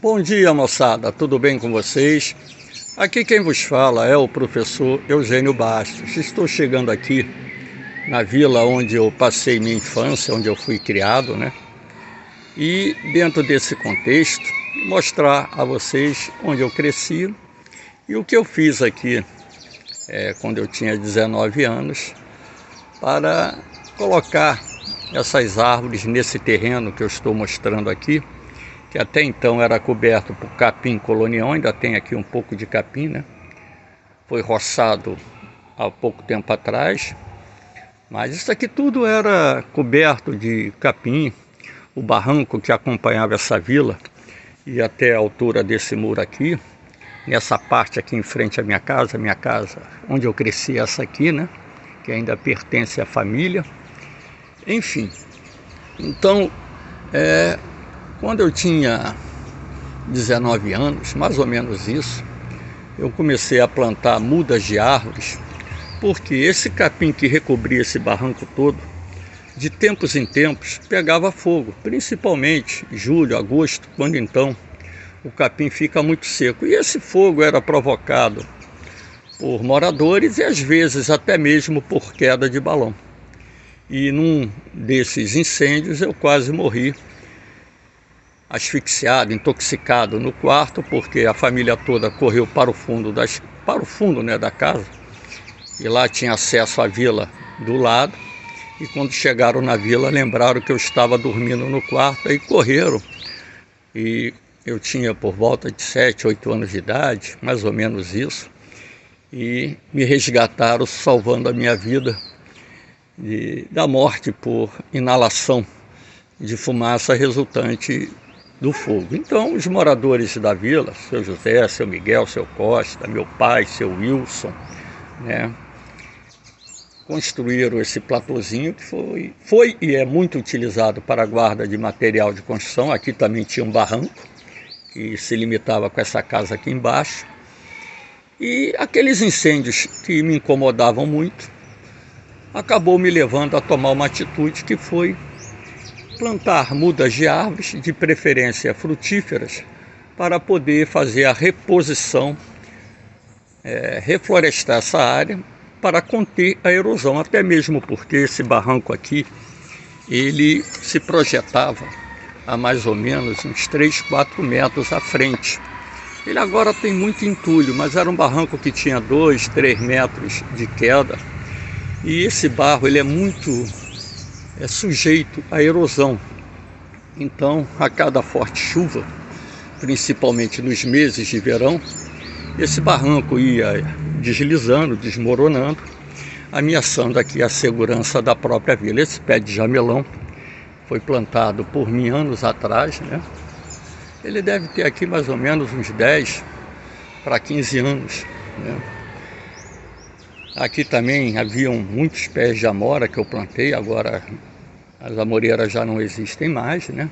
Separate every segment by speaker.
Speaker 1: Bom dia, moçada, tudo bem com vocês? Aqui quem vos fala é o professor Eugênio Bastos. Estou chegando aqui na vila onde eu passei minha infância, onde eu fui criado, né? E dentro desse contexto, mostrar a vocês onde eu cresci e o que eu fiz aqui quando eu tinha 19 anos para colocar essas árvores nesse terreno que eu estou mostrando aqui, que até então era coberto por capim colonial, ainda tem aqui um pouco de capim, né? Foi roçado há pouco tempo atrás, mas isso aqui tudo era coberto de capim. O barranco que acompanhava essa vila e até a altura desse muro aqui, nessa parte aqui em frente à minha casa onde eu cresci, essa aqui, né? Que ainda pertence à família. Enfim, então, quando eu tinha 19 anos, mais ou menos isso, eu comecei a plantar mudas de árvores, porque esse capim que recobria esse barranco todo, de tempos em tempos, pegava fogo, principalmente julho, agosto, quando então o capim fica muito seco. E esse fogo era provocado por moradores e às vezes até mesmo por queda de balão. E num desses incêndios eu quase morri, asfixiado, intoxicado no quarto, porque a família toda correu para o fundo, da casa, e lá tinha acesso à vila do lado, e quando chegaram na vila lembraram que eu estava dormindo no quarto, e correram, e eu tinha por volta de 7, 8 anos de idade, mais ou menos isso, e me resgataram, salvando a minha vida da morte por inalação de fumaça resultante do fogo. Então os moradores da vila, seu José, seu Miguel, seu Costa, meu pai, seu Wilson, né, construíram esse platôzinho que foi e é muito utilizado para a guarda de material de construção. Aqui também tinha um barranco que se limitava com essa casa aqui embaixo. E aqueles incêndios que me incomodavam muito acabou me levando a tomar uma atitude que foi plantar mudas de árvores, de preferência frutíferas, para poder fazer a reposição, reflorestar essa área para conter a erosão, até mesmo porque esse barranco aqui, ele se projetava a mais ou menos uns 3, 4 metros à frente. Ele agora tem muito entulho, mas era um barranco que tinha 2, 3 metros de queda. E esse barro ele é muito sujeito à erosão. Então, a cada forte chuva, principalmente nos meses de verão, esse barranco ia deslizando, desmoronando, ameaçando aqui a segurança da própria vila. Esse pé de jamelão foi plantado por mim anos atrás, né? Ele deve ter aqui mais ou menos uns 10 para 15 anos, né? Aqui também haviam muitos pés de amora que eu plantei, agora as amoreiras já não existem mais, né?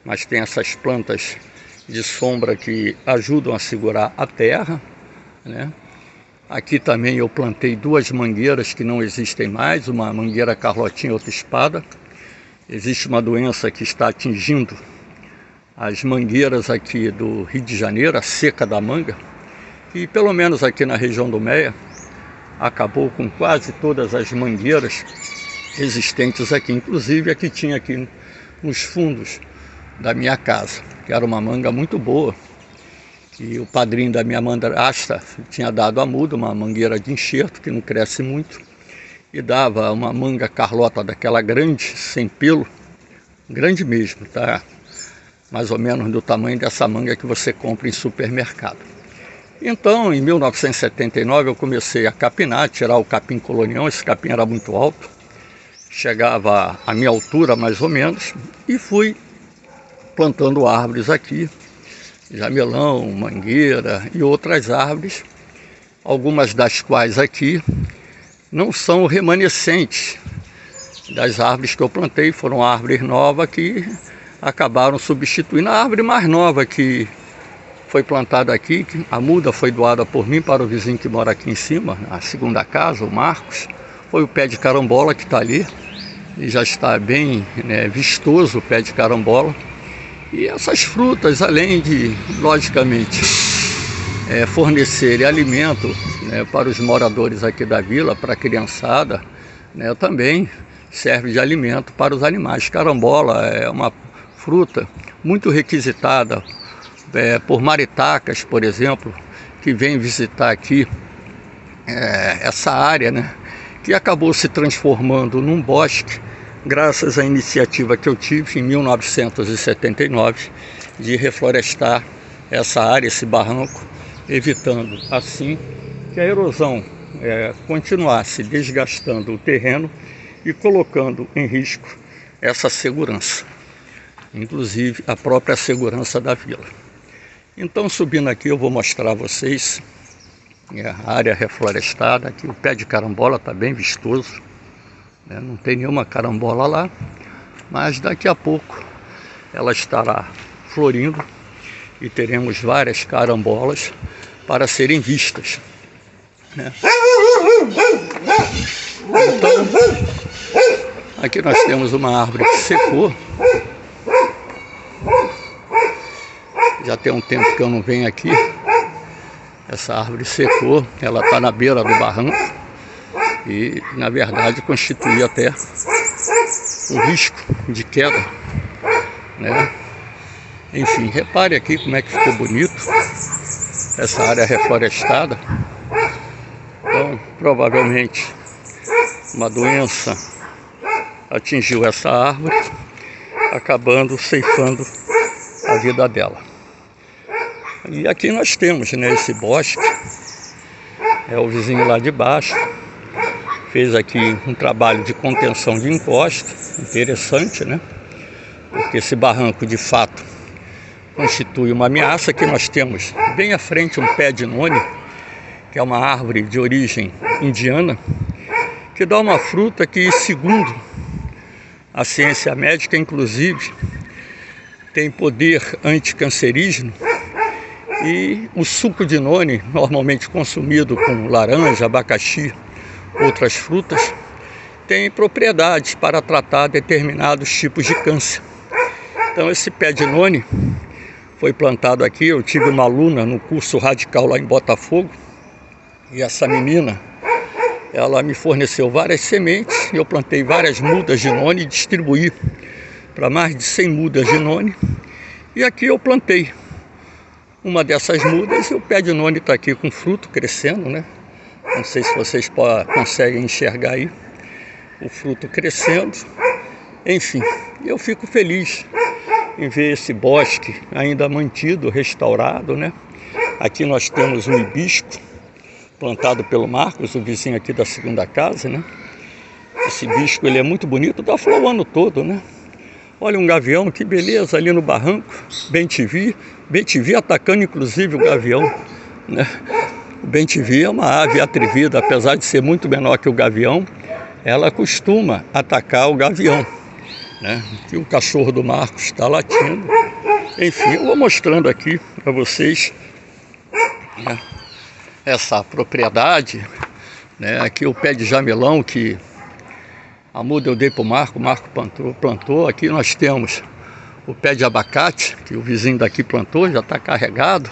Speaker 1: Mas tem essas plantas de sombra que ajudam a segurar a terra, né? Aqui também eu plantei 2 mangueiras que não existem mais, uma mangueira carlotinha e outra espada. Existe uma doença que está atingindo as mangueiras aqui do Rio de Janeiro, a seca da manga, e pelo menos aqui na região do Meia, acabou com quase todas as mangueiras existentes aqui, inclusive a que tinha aqui nos fundos da minha casa, que era uma manga muito boa, e o padrinho da minha madrasta tinha dado a muda, uma mangueira de enxerto que não cresce muito, e dava uma manga carlota daquela grande, sem pelo, grande mesmo, tá? Mais ou menos do tamanho dessa manga que você compra em supermercado. Então, em 1979, eu comecei a capinar, tirar o capim colonial. Esse capim era muito alto, chegava à minha altura mais ou menos, e fui plantando árvores aqui, jamelão, mangueira e outras árvores, algumas das quais aqui não são remanescentes das árvores que eu plantei, foram árvores novas que acabaram substituindo a árvore mais nova que foi plantada aqui. A muda foi doada por mim para o vizinho que mora aqui em cima, na segunda casa, o Marcos. Foi o pé de carambola que está ali, e já está bem, né, vistoso o pé de carambola. E essas frutas, além de, logicamente, fornecerem alimento, né, para os moradores aqui da vila, para a criançada, né, também serve de alimento para os animais. Carambola é uma fruta muito requisitada por maritacas, por exemplo, que vêm visitar aqui essa área, né, que acabou se transformando num bosque, graças à iniciativa que eu tive em 1979 de reflorestar essa área, esse barranco, evitando assim que a erosão continuasse desgastando o terreno e colocando em risco essa segurança, inclusive a própria segurança da vila. Então, subindo aqui, eu vou mostrar a vocês a área reflorestada. Aqui o pé de carambola está bem vistoso, né? Não tem nenhuma carambola lá, mas daqui a pouco ela estará florindo e teremos várias carambolas para serem vistas, né? Então, aqui nós temos uma árvore que secou. Já tem um tempo que eu não venho aqui. Essa árvore secou, ela está na beira do barranco e, na verdade, constitui até um risco de queda, né? Enfim, repare aqui como é que ficou bonito essa área reflorestada. Então, provavelmente, uma doença atingiu essa árvore, acabando ceifando a vida dela. E aqui nós temos, né, esse bosque, o vizinho lá de baixo fez aqui um trabalho de contenção de encosta, interessante, né? Porque esse barranco de fato constitui uma ameaça. Que nós temos bem à frente um pé de noni, que é uma árvore de origem indiana, que dá uma fruta que, segundo a ciência médica, inclusive, tem poder anticancerígeno. E o suco de noni, normalmente consumido com laranja, abacaxi, outras frutas, tem propriedades para tratar determinados tipos de câncer. Então, esse pé de noni foi plantado aqui. Eu tive uma aluna no curso radical lá em Botafogo, e essa menina, ela me forneceu várias sementes, e eu plantei várias mudas de noni e distribuí para mais de 100 mudas de noni. E aqui eu plantei uma dessas mudas e o pé de noni está aqui com fruto crescendo, né? Não sei se vocês conseguem enxergar aí o fruto crescendo. Enfim, eu fico feliz em ver esse bosque ainda mantido, restaurado, né? Aqui nós temos um hibisco plantado pelo Marcos, o vizinho aqui da segunda casa, né? Esse hibisco, ele é muito bonito, dá flor o ano todo, né? Olha um gavião, que beleza, ali no barranco, bem-te-vi atacando inclusive o gavião, né? O bem-te-vi é uma ave atrevida, apesar de ser muito menor que o gavião, ela costuma atacar o gavião, né? E o cachorro do Marcos está latindo. Enfim, eu vou mostrando aqui para vocês, né, essa propriedade, né? Aqui o pé de jamelão, que a muda eu dei para o Marco plantou. Aqui nós temos o pé de abacate, que o vizinho daqui plantou, já está carregado.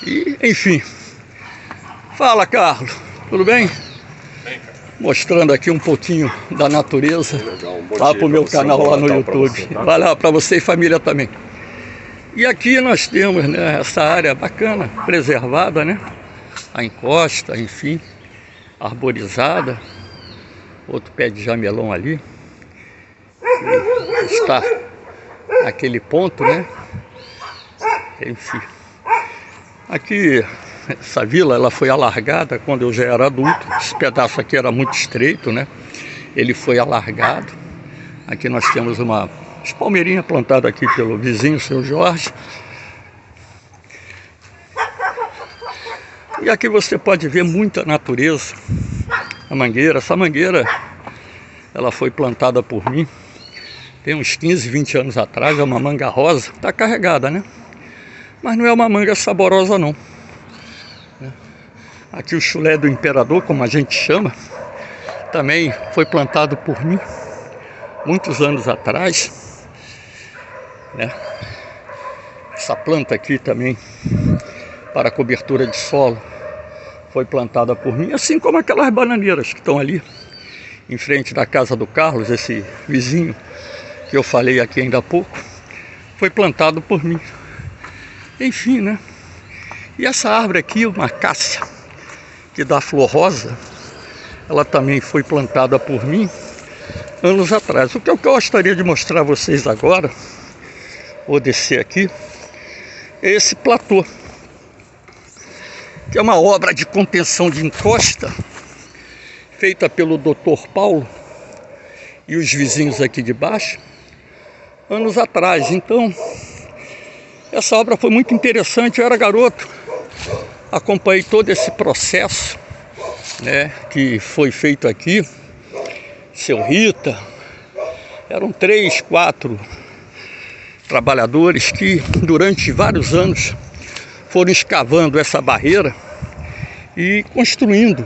Speaker 1: E, enfim. Fala, Carlos, tudo bem?
Speaker 2: Bem, cara.
Speaker 1: Mostrando aqui um pouquinho da natureza, lá para o meu canal lá no YouTube.
Speaker 2: Você, tá?
Speaker 1: Vai lá para você e família também. E aqui nós temos, né, essa área bacana, preservada, né? A encosta, enfim, arborizada. Outro pé de jamelão ali, que está naquele ponto, né? Enfim, aqui essa vila, ela foi alargada quando eu já era adulto. Esse pedaço aqui era muito estreito, né? Ele foi alargado. Aqui nós temos uma palmeirinha plantada aqui pelo vizinho, seu Jorge. E aqui você pode ver muita natureza. A mangueira, essa mangueira, ela foi plantada por mim tem uns 15, 20 anos atrás. É uma manga rosa, está carregada, né? Mas não é uma manga saborosa não. Aqui o chulé do imperador, como a gente chama, também foi plantado por mim muitos anos atrás, né? Essa planta aqui também, para cobertura de solo, foi plantada por mim, assim como aquelas bananeiras que estão ali em frente da casa do Carlos, esse vizinho que eu falei aqui ainda há pouco, foi plantado por mim. Enfim, né? E essa árvore aqui, uma acácia, que dá flor rosa, ela também foi plantada por mim anos atrás. O que eu gostaria de mostrar a vocês agora, vou descer aqui, é esse platô, que é uma obra de contenção de encosta, feita pelo Dr. Paulo e os vizinhos aqui de baixo, anos atrás. Então, essa obra foi muito interessante. Eu era garoto, acompanhei todo esse processo, né, que foi feito aqui. Seu Rita, eram 3, 4 trabalhadores que durante vários anos foram escavando essa barreira e construindo,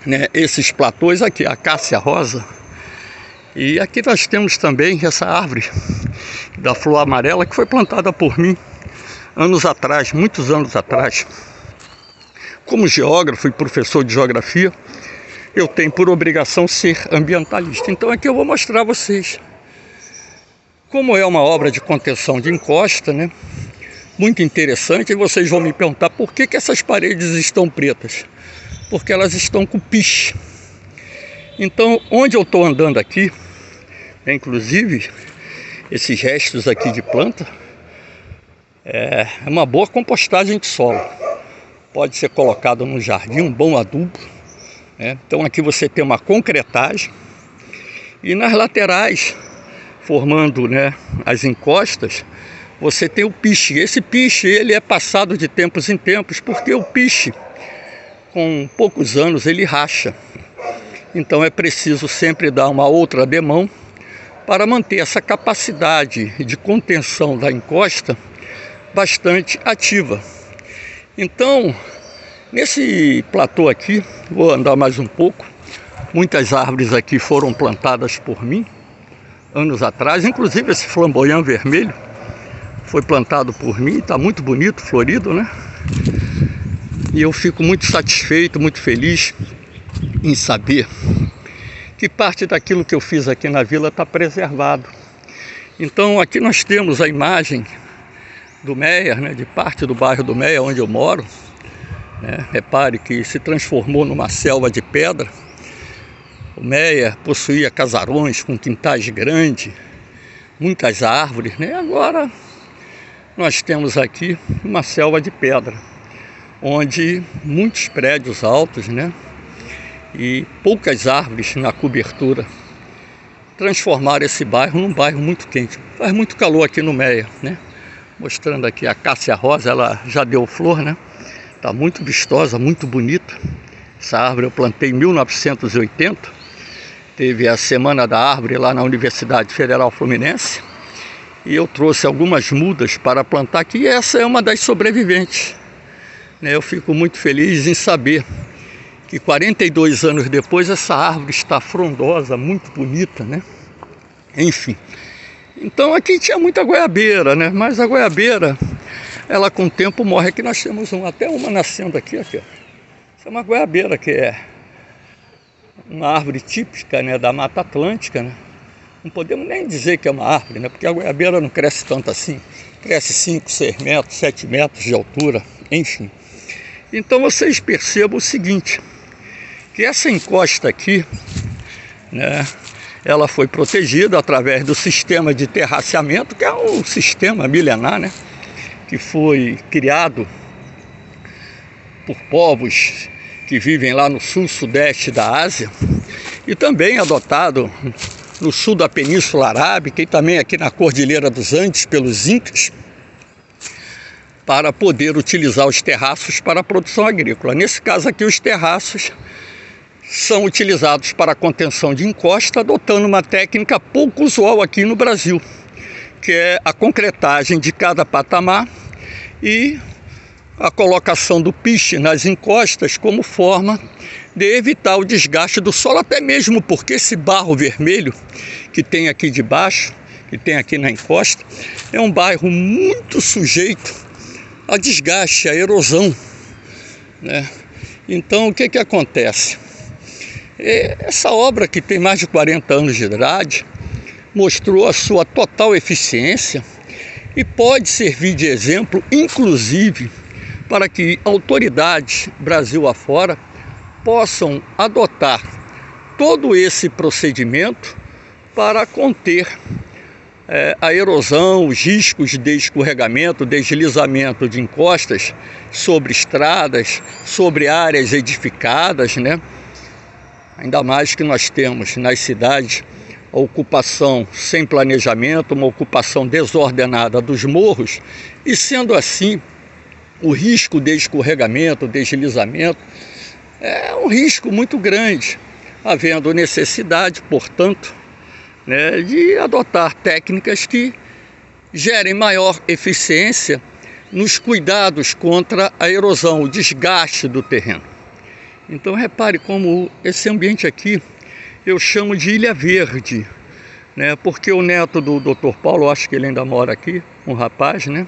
Speaker 1: né, esses platôs aqui, a acácia rosa. E aqui nós temos também essa árvore da flor amarela que foi plantada por mim anos atrás, muitos anos atrás. Como geógrafo e professor de geografia, eu tenho por obrigação ser ambientalista. Então aqui eu vou mostrar a vocês como é uma obra de contenção de encosta, né? Muito interessante. E vocês vão me perguntar por que essas paredes estão pretas. Porque elas estão com piche. Então, onde eu estou andando aqui, inclusive, esses restos aqui de planta, é uma boa compostagem de solo. Pode ser colocado no jardim, um bom adubo, né? Então aqui você tem uma concretagem. E nas laterais, formando, né, as encostas, você tem o piche. Esse piche, ele é passado de tempos em tempos, porque o piche, com poucos anos, ele racha. Então é preciso sempre dar uma outra demão para manter essa capacidade de contenção da encosta bastante ativa. Então, nesse platô aqui, vou andar mais um pouco. Muitas árvores aqui foram plantadas por mim anos atrás, inclusive esse flamboyant vermelho foi plantado por mim, está muito bonito, florido, né? E eu fico muito satisfeito, muito feliz em saber que parte daquilo que eu fiz aqui na vila está preservado. Então aqui nós temos a imagem do Meier, né, de parte do bairro do Meier, onde eu moro, né? Repare que se transformou numa selva de pedra. O Meier possuía casarões com quintais grandes, muitas árvores, né? Agora nós temos aqui uma selva de pedra, onde muitos prédios altos, né, e poucas árvores na cobertura transformaram esse bairro num bairro muito quente. Faz muito calor aqui no Meier, né? Mostrando aqui a acácia rosa, ela já deu flor, né? Tá muito vistosa, muito bonita. Essa árvore eu plantei em 1980. Teve a Semana da Árvore lá na Universidade Federal Fluminense. E eu trouxe algumas mudas para plantar aqui. E essa é uma das sobreviventes. Eu fico muito feliz em saber que 42 anos depois essa árvore está frondosa, muito bonita, né? Enfim. Então aqui tinha muita goiabeira, né? Mas a goiabeira, ela com o tempo morre. Aqui nós temos até uma nascendo aqui, ó. Essa é uma goiabeira, que é uma árvore típica, né, da Mata Atlântica, né? Não podemos nem dizer que é uma árvore, né? Porque a goiabeira não cresce tanto assim. Cresce 5, 6 metros, 7 metros de altura, enfim. Então vocês percebam o seguinte, que essa encosta aqui, né, ela foi protegida através do sistema de terraceamento, que é um sistema milenar, né, que foi criado por povos que vivem lá no sul-sudeste da Ásia e também adotado no sul da Península Arábica e também aqui na Cordilheira dos Andes pelos Incas, para poder utilizar os terraços para a produção agrícola. Nesse caso aqui, os terraços são utilizados para a contenção de encosta, adotando uma técnica pouco usual aqui no Brasil, que é a concretagem de cada patamar e a colocação do piche nas encostas como forma de evitar o desgaste do solo, até mesmo porque esse barro vermelho que tem aqui debaixo, que tem aqui na encosta, é um bairro muito sujeito a desgaste, a erosão, né? Então, o que acontece? Essa obra, que tem mais de 40 anos de idade, mostrou a sua total eficiência e pode servir de exemplo, inclusive, para que autoridades Brasil afora possam adotar todo esse procedimento para conter a erosão, os riscos de escorregamento, deslizamento de encostas sobre estradas, sobre áreas edificadas, né? Ainda mais que nós temos nas cidades a ocupação sem planejamento, uma ocupação desordenada dos morros, e sendo assim, o risco de escorregamento, deslizamento, é um risco muito grande, havendo necessidade, portanto, né, de adotar técnicas que gerem maior eficiência nos cuidados contra a erosão, o desgaste do terreno. Então repare como esse ambiente aqui eu chamo de Ilha Verde, né, porque o neto do Dr. Paulo, acho que ele ainda mora aqui, um rapaz, né,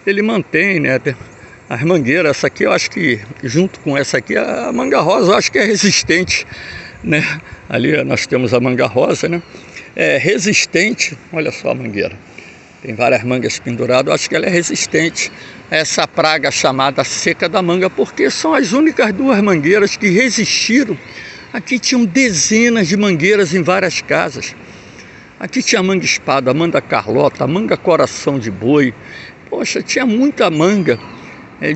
Speaker 1: ele mantém, né, as mangueiras. Essa aqui eu acho que, junto com essa aqui, a manga rosa eu acho que é resistente, né? Ali nós temos a manga rosa, né? É resistente, olha só a mangueira. Tem várias mangas penduradas, eu acho que ela é resistente a essa praga chamada seca da manga, porque são as únicas duas mangueiras que resistiram. Aqui tinham dezenas de mangueiras em várias casas. Aqui tinha manga espada, manga carlota, manga coração de boi. Poxa, tinha muita manga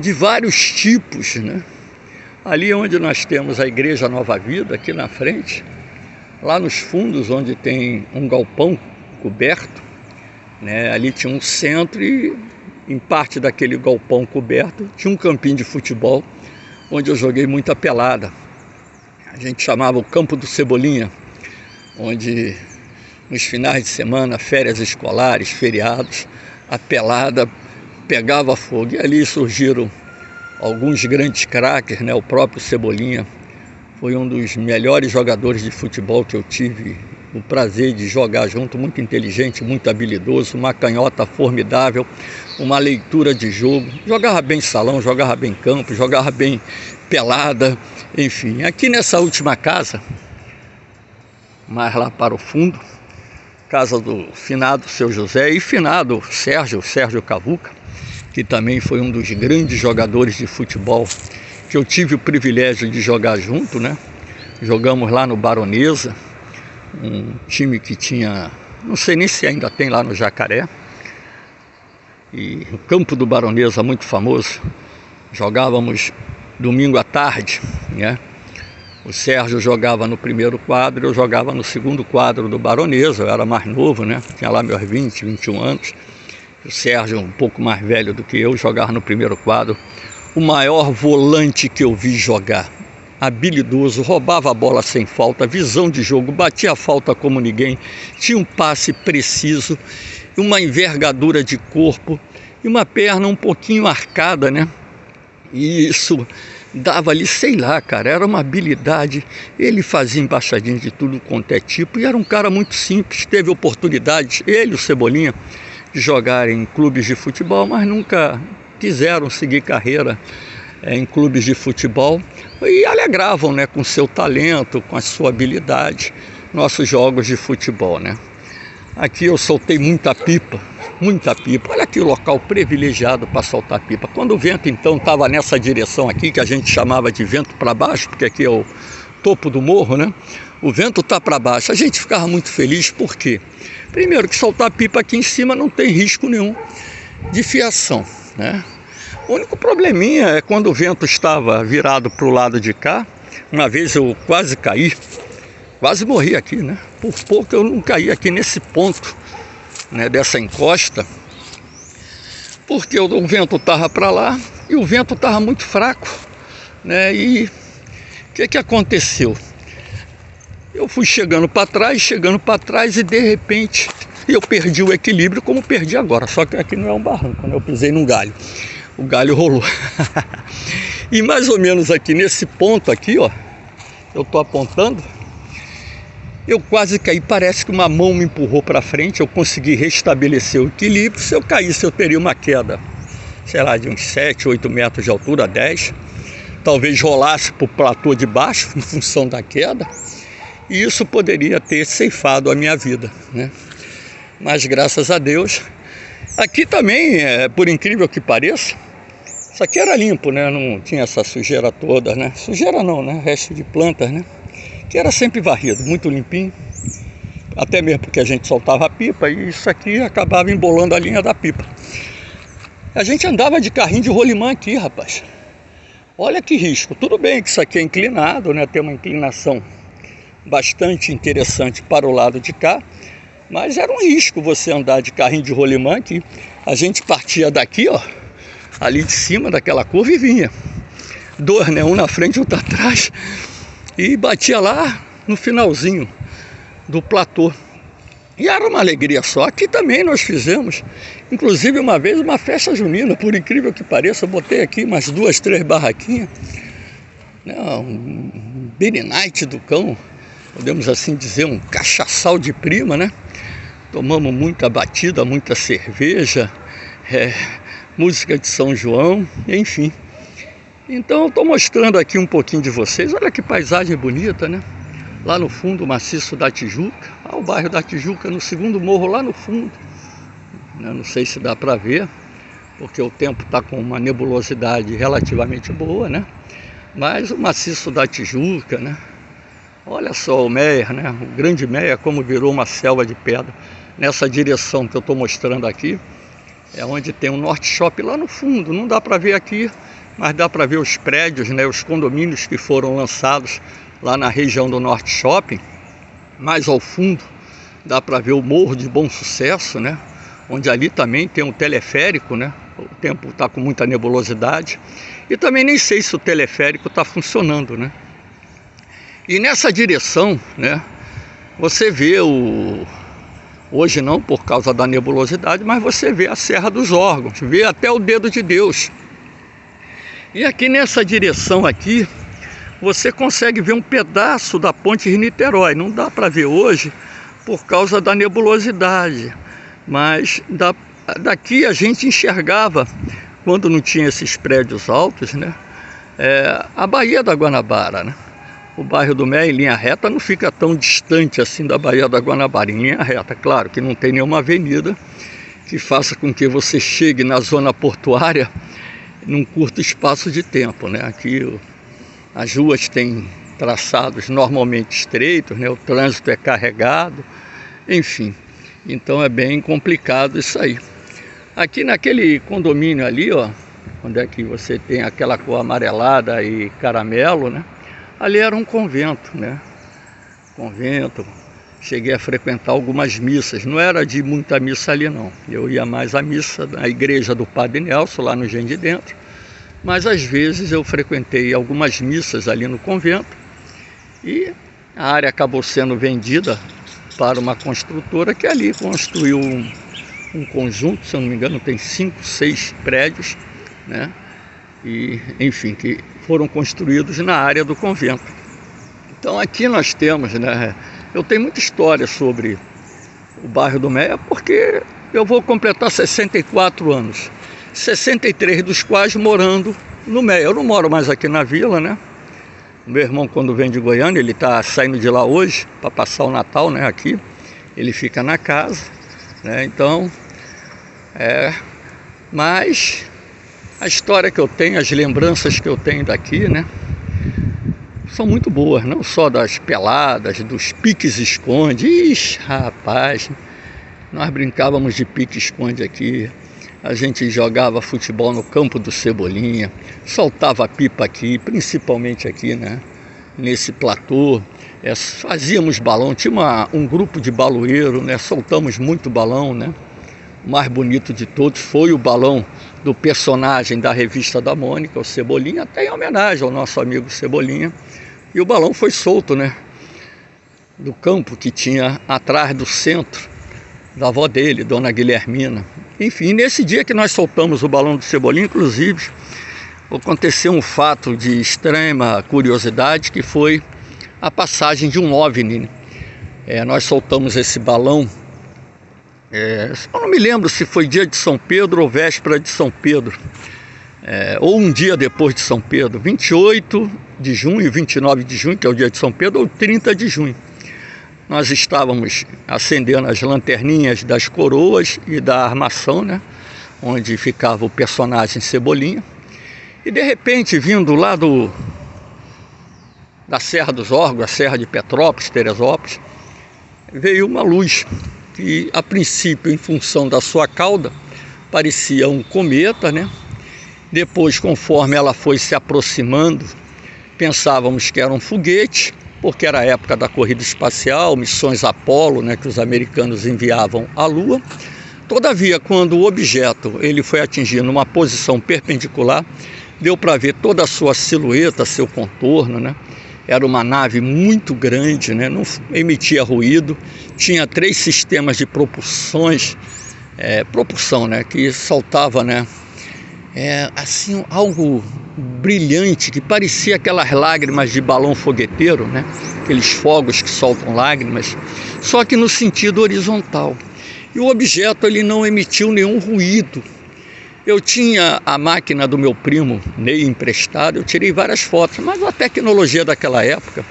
Speaker 1: de vários tipos, né? Ali onde nós temos a Igreja Nova Vida, aqui na frente, lá nos fundos onde tem um galpão coberto, né? Ali tinha um centro e em parte daquele galpão coberto tinha um campinho de futebol onde eu joguei muita pelada. A gente chamava o Campo do Cebolinha, onde nos finais de semana, férias escolares, feriados, a pelada pegava fogo. E ali surgiram alguns grandes craques, né? O próprio Cebolinha foi um dos melhores jogadores de futebol que eu tive o prazer de jogar junto, muito inteligente, muito habilidoso, uma canhota formidável, uma leitura de jogo, jogava bem salão, jogava bem campo, jogava bem pelada, enfim. Aqui nessa última casa, mais lá para o fundo, casa do finado Seu José e finado Sérgio Cavuca, que também foi um dos grandes jogadores de futebol que eu tive o privilégio de jogar junto, né? Jogamos lá no Baronesa, um time que tinha, não sei nem se ainda tem lá no Jacaré, e o campo do Baronesa muito famoso. Jogávamos domingo à tarde, né? O Sérgio jogava no primeiro quadro, eu jogava no segundo quadro do Baronesa. Eu era mais novo, né? Tinha lá meus 20, 21 anos. O Sérgio, um pouco mais velho do que eu, jogava no primeiro quadro. O maior volante que eu vi jogar, habilidoso, roubava a bola sem falta, visão de jogo, batia a falta como ninguém, tinha um passe preciso, uma envergadura de corpo e uma perna um pouquinho arcada, né? E isso dava ali, sei lá, cara, era uma habilidade. Ele fazia embaixadinha de tudo quanto é tipo e era um cara muito simples. Teve oportunidade, ele e o Cebolinha, de jogar em clubes de futebol, mas nunca quiseram seguir carreira em clubes de futebol e alegravam, né, com seu talento, com a sua habilidade, nossos jogos de futebol, né? Aqui eu soltei muita pipa. Olha aqui o local privilegiado para soltar pipa. Quando o vento então estava nessa direção aqui, que a gente chamava de vento para baixo, porque aqui é o topo do morro, né? O vento está para baixo. A gente ficava muito feliz, por quê? Primeiro que soltar pipa aqui em cima não tem risco nenhum de fiação, né? O único probleminha é quando o vento estava virado para o lado de cá. Uma vez eu quase caí, quase morri aqui, né? Por pouco eu não caí aqui nesse ponto, né, dessa encosta, porque o vento estava para lá e o vento estava muito fraco, né? E o que aconteceu? Eu fui chegando para trás e de repente eu perdi o equilíbrio, como perdi agora, só que aqui não é um barranco, né? Eu pisei num galho, o galho rolou. E mais ou menos aqui nesse ponto aqui, ó, eu tô apontando, eu quase caí, parece que uma mão me empurrou para frente, eu consegui restabelecer o equilíbrio. Se eu caísse, eu teria uma queda, sei lá, de uns 7, 8 metros de altura, 10. Talvez rolasse para o platô de baixo, em função da queda, e isso poderia ter ceifado a minha vida, né? Mas graças a Deus, aqui também, por incrível que pareça, isso aqui era limpo, né? Não tinha essa sujeira toda, né? Sujeira não, né? Resto de plantas, né? Que era sempre varrido, muito limpinho. Até mesmo porque a gente soltava a pipa e isso aqui acabava embolando a linha da pipa. A gente andava de carrinho de rolimã aqui, rapaz. Olha que risco. Tudo bem que isso aqui é inclinado, né? Tem uma inclinação bastante interessante para o lado de cá. Mas era um risco você andar de carrinho de rolimã aqui. A gente partia daqui, ó, ali de cima daquela curva e vinha. Dois, né? Um na frente e outro atrás. E batia lá no finalzinho do platô. E era uma alegria só. Aqui também nós fizemos, inclusive uma vez, uma festa junina, por incrível que pareça. Eu botei aqui umas 2, 3 barraquinhas, né, um Beer Night do cão, podemos assim dizer, um cachaçal de prima, né? Tomamos muita batida, muita cerveja, música de São João, enfim. Então eu estou mostrando aqui um pouquinho de vocês. Olha que paisagem bonita, né? Lá no fundo, o maciço da Tijuca. O bairro da Tijuca, no segundo morro, lá no fundo. Não sei se dá para ver, porque o tempo está com uma nebulosidade relativamente boa, né? Mas o maciço da Tijuca, né? Olha só o Meier, né? O grande Meier, como virou uma selva de pedra. Nessa direção que eu estou mostrando aqui, é onde tem o Norte Shopping lá no fundo. Não dá para ver aqui, mas dá para ver os prédios, né? Os condomínios que foram lançados lá na região do Norte Shopping. Mais ao fundo dá para ver o Morro de Bom Sucesso, né? Onde ali também tem um teleférico, né? O tempo está com muita nebulosidade. E também nem sei se o teleférico está funcionando, né? E nessa direção, né? Você vê hoje não por causa da nebulosidade, mas você vê a Serra dos Órgãos, vê até o Dedo de Deus. E aqui nessa direção aqui, você consegue ver um pedaço da ponte Rio-Niterói. Não dá para ver hoje por causa da nebulosidade, mas daqui a gente enxergava, quando não tinha esses prédios altos, né? A Baía da Guanabara, né? O bairro do Meier, em linha reta, não fica tão distante assim da Baía da Guanabara, em linha reta. Claro que não tem nenhuma avenida que faça com que você chegue na zona portuária num curto espaço de tempo, né? Aqui as ruas têm traçados normalmente estreitos, né? O trânsito é carregado, enfim. Então é bem complicado isso aí. Aqui naquele condomínio ali, ó, onde é que você tem aquela cor amarelada e caramelo, né? Ali era um convento, né? Convento. Cheguei a frequentar algumas missas. Não era de muita missa ali, não. Eu ia mais à missa na igreja do Padre Nelson, lá no Engenho de Dentro. Mas às vezes eu frequentei algumas missas ali no convento. E a área acabou sendo vendida para uma construtora que ali construiu um conjunto, se eu não me engano, tem 5, 6 prédios, né? E, enfim, que foram construídos na área do convento. Então aqui nós temos, né? Eu tenho muita história sobre o bairro do Meier, porque eu vou completar 64 anos. 63 dos quais morando no Meier. Eu não moro mais aqui na vila, né? O meu irmão, quando vem de Goiânia, ele está saindo de lá hoje para passar o Natal, né? Aqui. Ele fica na casa, né? Então, mas a história que eu tenho, as lembranças que eu tenho daqui, né? São muito boas, não só das peladas, dos piques-esconde. Ixi, rapaz, nós brincávamos de pique-esconde aqui. A gente jogava futebol no campo do Cebolinha, soltava pipa aqui, principalmente aqui, né? Nesse platô. Fazíamos balão, tinha um grupo de baloeiro, né? Soltamos muito balão, né? O mais bonito de todos foi o balão do personagem da revista da Mônica, o Cebolinha, até em homenagem ao nosso amigo Cebolinha. E o balão foi solto, né? Do campo que tinha atrás do centro da avó dele, Dona Guilhermina. Enfim, nesse dia que nós soltamos o balão do Cebolinha, inclusive, aconteceu um fato de extrema curiosidade, que foi a passagem de um OVNI Nós soltamos esse balão, eu não me lembro se foi dia de São Pedro ou véspera de São Pedro, ou um dia depois de São Pedro, 28 de junho, 29 de junho, que é o dia de São Pedro, ou 30 de junho. Nós estávamos acendendo as lanterninhas das coroas e da armação, né, onde ficava o personagem Cebolinha, e de repente, vindo lá da Serra dos Órgãos, a Serra de Petrópolis, Teresópolis, veio uma luz que, a princípio, em função da sua cauda, parecia um cometa, né? Depois, conforme ela foi se aproximando, pensávamos que era um foguete, porque era a época da corrida espacial, missões Apollo, né, que os americanos enviavam à Lua. Todavia, quando o objeto ele foi atingindo uma posição perpendicular, deu para ver toda a sua silhueta, seu contorno, né? Era uma nave muito grande, né? Não emitia ruído, tinha 3 sistemas de propulsão, né? Que soltava, né? Assim, algo brilhante, que parecia aquelas lágrimas de balão fogueteiro, né? Aqueles fogos que soltam lágrimas, só que no sentido horizontal. E o objeto ele não emitiu nenhum ruído. Eu tinha a máquina do meu primo Ney emprestada, eu tirei várias fotos, mas a tecnologia daquela época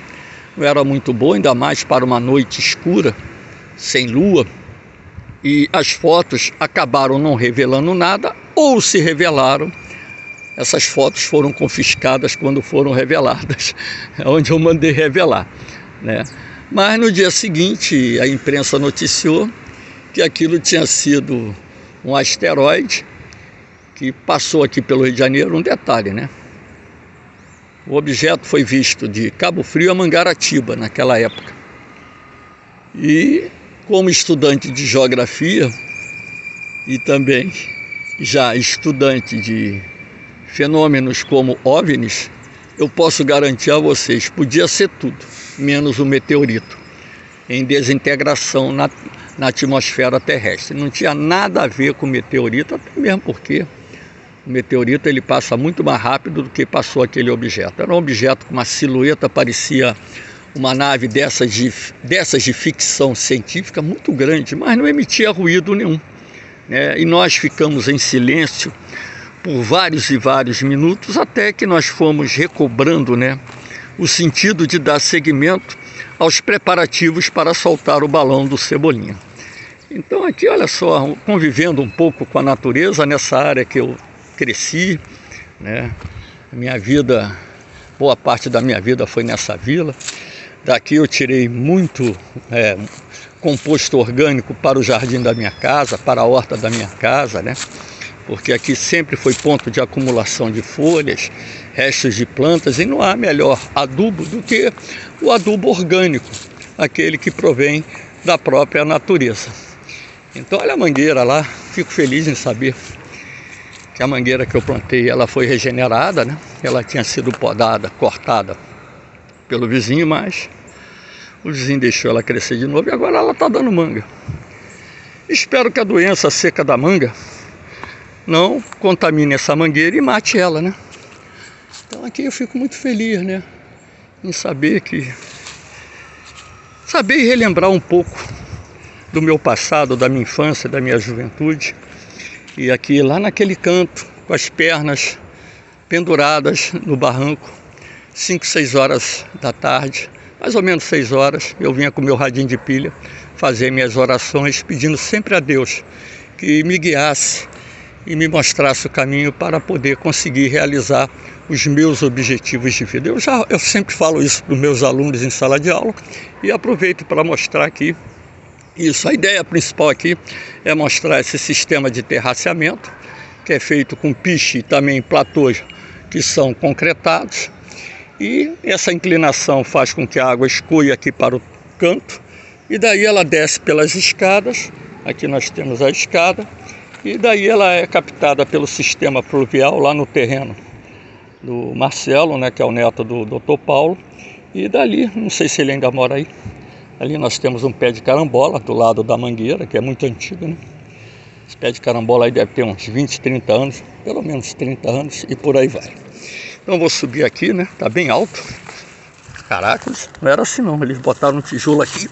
Speaker 1: não era muito boa, ainda mais para uma noite escura, sem lua, e as fotos acabaram não revelando nada, ou se revelaram, essas fotos foram confiscadas quando foram reveladas, onde eu mandei revelar, né? Mas no dia seguinte a imprensa noticiou que aquilo tinha sido um asteroide que passou aqui pelo Rio de Janeiro. Um detalhe, né? O objeto foi visto de Cabo Frio a Mangaratiba naquela época. E como estudante de geografia e também já estudante de fenômenos como OVNIs, eu posso garantir a vocês, podia ser tudo, menos o meteorito, em desintegração na atmosfera terrestre. Não tinha nada a ver com o meteorito, até mesmo porque o meteorito ele passa muito mais rápido do que passou aquele objeto. Era um objeto com uma silhueta, parecia uma nave dessas de ficção científica muito grande, mas não emitia ruído nenhum, né? E nós ficamos em silêncio por vários e vários minutos, até que nós fomos recobrando, né, o sentido de dar seguimento aos preparativos para soltar o balão do Cebolinha. Então aqui, olha só, convivendo um pouco com a natureza, nessa área que eu cresci, né? Minha vida, boa parte da minha vida foi nessa vila. Daqui eu tirei muito composto orgânico para o jardim da minha casa, para a horta da minha casa, né? Porque aqui sempre foi ponto de acumulação de folhas, restos de plantas, e não há melhor adubo do que o adubo orgânico, aquele que provém da própria natureza. Então olha a mangueira lá, fico feliz em saber que a mangueira que eu plantei, ela foi regenerada, né? Ela tinha sido podada, cortada pelo vizinho, mas o vizinho deixou ela crescer de novo e agora ela está dando manga. Espero que a doença seca da manga não contamine essa mangueira e mate ela, né? Então aqui eu fico muito feliz, né, em saber e relembrar um pouco do meu passado, da minha infância, da minha juventude. E aqui, lá naquele canto, com as pernas penduradas no barranco, 5, 6 horas da tarde, mais ou menos 6 horas, eu vinha com meu radinho de pilha fazer minhas orações, pedindo sempre a Deus que me guiasse e me mostrasse o caminho para poder conseguir realizar os meus objetivos de vida. Eu sempre falo isso para os meus alunos em sala de aula e aproveito para mostrar aqui isso. A ideia principal aqui é mostrar esse sistema de terraceamento, que é feito com piche e também platôs que são concretados, e essa inclinação faz com que a água escoe aqui para o canto, e daí ela desce pelas escadas. Aqui nós temos a escada, e daí ela é captada pelo sistema pluvial lá no terreno do Marcelo, né, que é o neto do Dr. Paulo, e dali, não sei se ele ainda mora aí, ali nós temos um pé de carambola do lado da mangueira, que é muito antigo, né? Esse pé de carambola aí deve ter uns 20, 30 anos, pelo menos 30 anos, e por aí vai. Então eu vou subir aqui, né? Tá bem alto. Caraca, não era assim não, eles botaram um tijolo aqui